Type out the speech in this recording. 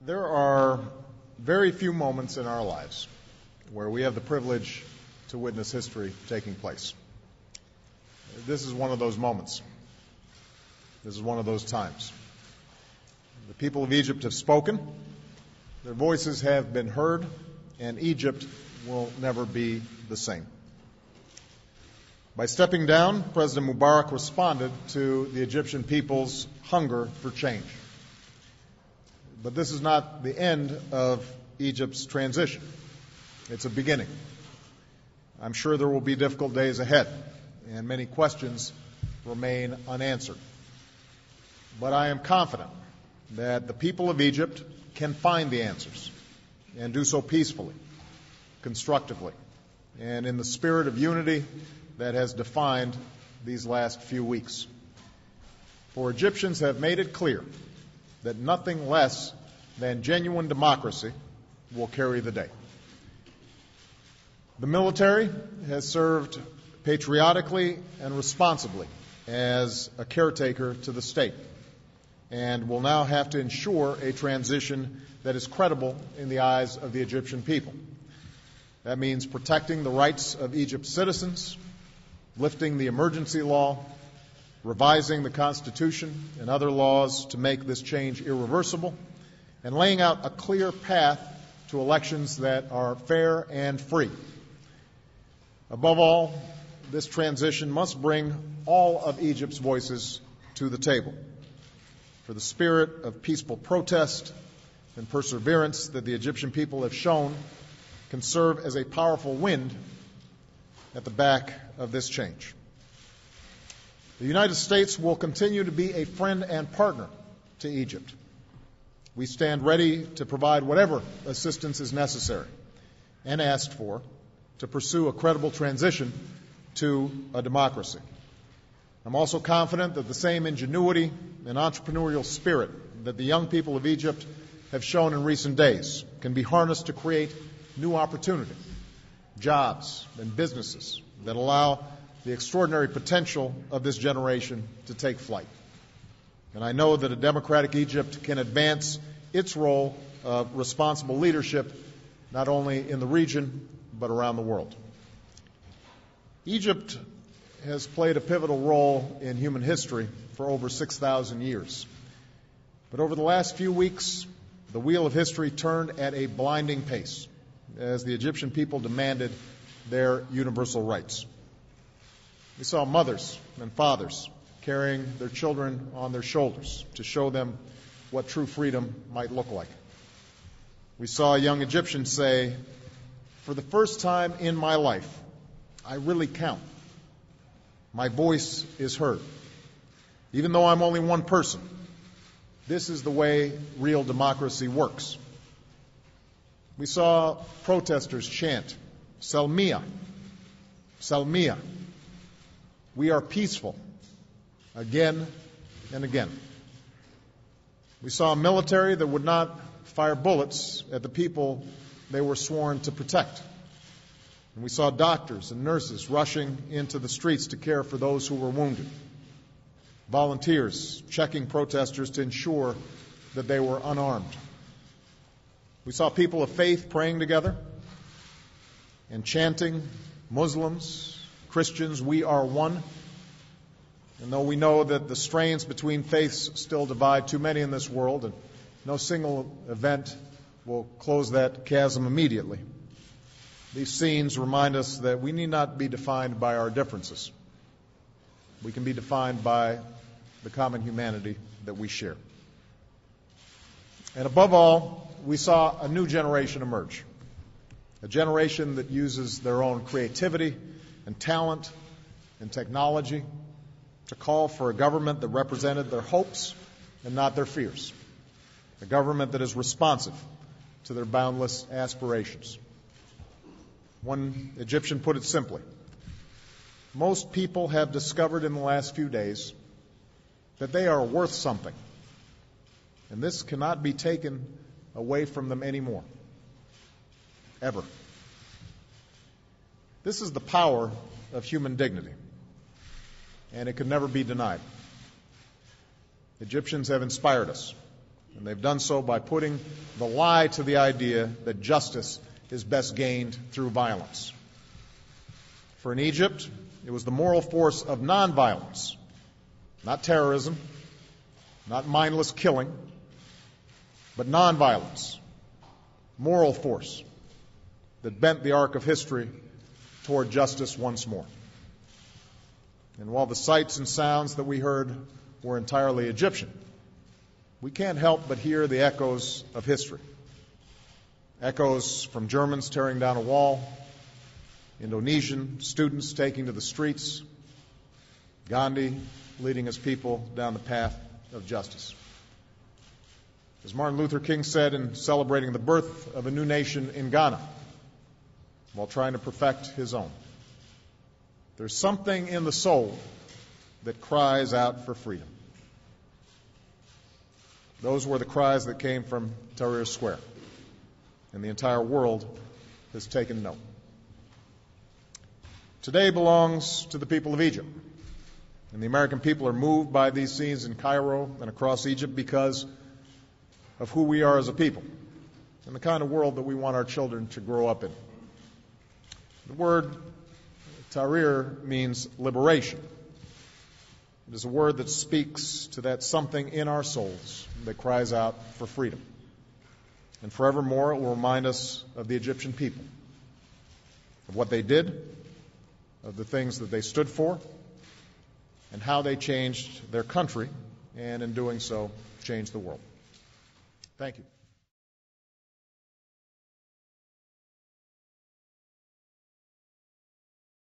There are very few moments in our lives where we have the privilege to witness history taking place. This is one of those moments. This is one of those times. The people of Egypt have spoken, their voices have been heard, and Egypt will never be the same. By stepping down, President Mubarak responded to the Egyptian people's hunger for change. But this is not the end of Egypt's transition. It's a beginning. I'm sure there will be difficult days ahead, and many questions remain unanswered. But I am confident that the people of Egypt can find the answers and do so peacefully, constructively, and in the spirit of unity that has defined these last few weeks. For Egyptians have made it clear that nothing less than genuine democracy will carry the day. The military has served patriotically and responsibly as a caretaker to the state, and will now have to ensure a transition that is credible in the eyes of the Egyptian people. That means protecting the rights of Egypt's citizens, lifting the emergency law, revising the Constitution and other laws to make this change irreversible, and laying out a clear path to elections that are fair and free. Above all, this transition must bring all of Egypt's voices to the table. For the spirit of peaceful protest and perseverance that the Egyptian people have shown can serve as a powerful wind at the back of this change. The United States will continue to be a friend and partner to Egypt. We stand ready to provide whatever assistance is necessary and asked for to pursue a credible transition to a democracy. I'm also confident that the same ingenuity and entrepreneurial spirit that the young people of Egypt have shown in recent days can be harnessed to create new opportunity, jobs, and businesses that allow the extraordinary potential of this generation to take flight. And I know that a democratic Egypt can advance its role of responsible leadership not only in the region but around the world. Egypt has played a pivotal role in human history for over 6,000 years. But over the last few weeks, the wheel of history turned at a blinding pace as the Egyptian people demanded their universal rights. We saw mothers and fathers carrying their children on their shoulders to show them what true freedom might look like. We saw a young Egyptian say, "For the first time in my life, I really count. My voice is heard. Even though I'm only one person, this is the way real democracy works." We saw protesters chant, "Salmiya, Salmiya." We are peaceful, again and again. We saw a military that would not fire bullets at the people they were sworn to protect. And we saw doctors and nurses rushing into the streets to care for those who were wounded. Volunteers checking protesters to ensure that they were unarmed. We saw people of faith praying together and chanting, "Muslims, Christians, we are one." And though we know that the strains between faiths still divide too many in this world, and no single event will close that chasm immediately, these scenes remind us that we need not be defined by our differences. We can be defined by the common humanity that we share. And above all, we saw a new generation emerge, a generation that uses their own creativity and talent and technology to call for a government that represented their hopes and not their fears, a government that is responsive to their boundless aspirations. One Egyptian put it simply, "Most people have discovered in the last few days that they are worth something, and this cannot be taken away from them anymore, ever." This is the power of human dignity, and it can never be denied. Egyptians have inspired us, And they've done so by putting the lie to the idea that justice is best gained through violence. For in Egypt, it was the moral force of nonviolence, not terrorism, not mindless killing, but nonviolence, moral force that bent the arc of history toward justice once more. And while the sights and sounds that we heard were entirely Egyptian, we can't help but hear the echoes of history. Echoes from Germans tearing down a wall, Indonesian students taking to the streets, Gandhi leading his people down the path of justice. As Martin Luther King said in celebrating the birth of a new nation in Ghana, while trying to perfect his own, there's something in the soul that cries out for freedom. Those were the cries that came from Tahrir Square, and the entire world has taken note. Today belongs to the people of Egypt, and the American people are moved by these scenes in Cairo and across Egypt because of who we are as a people and the kind of world that we want our children to grow up in. The word Tahrir means liberation. It is a word that speaks to that something in our souls that cries out for freedom. And forevermore, it will remind us of the Egyptian people, of what they did, of the things that they stood for, and how they changed their country, and in doing so, changed the world. Thank you.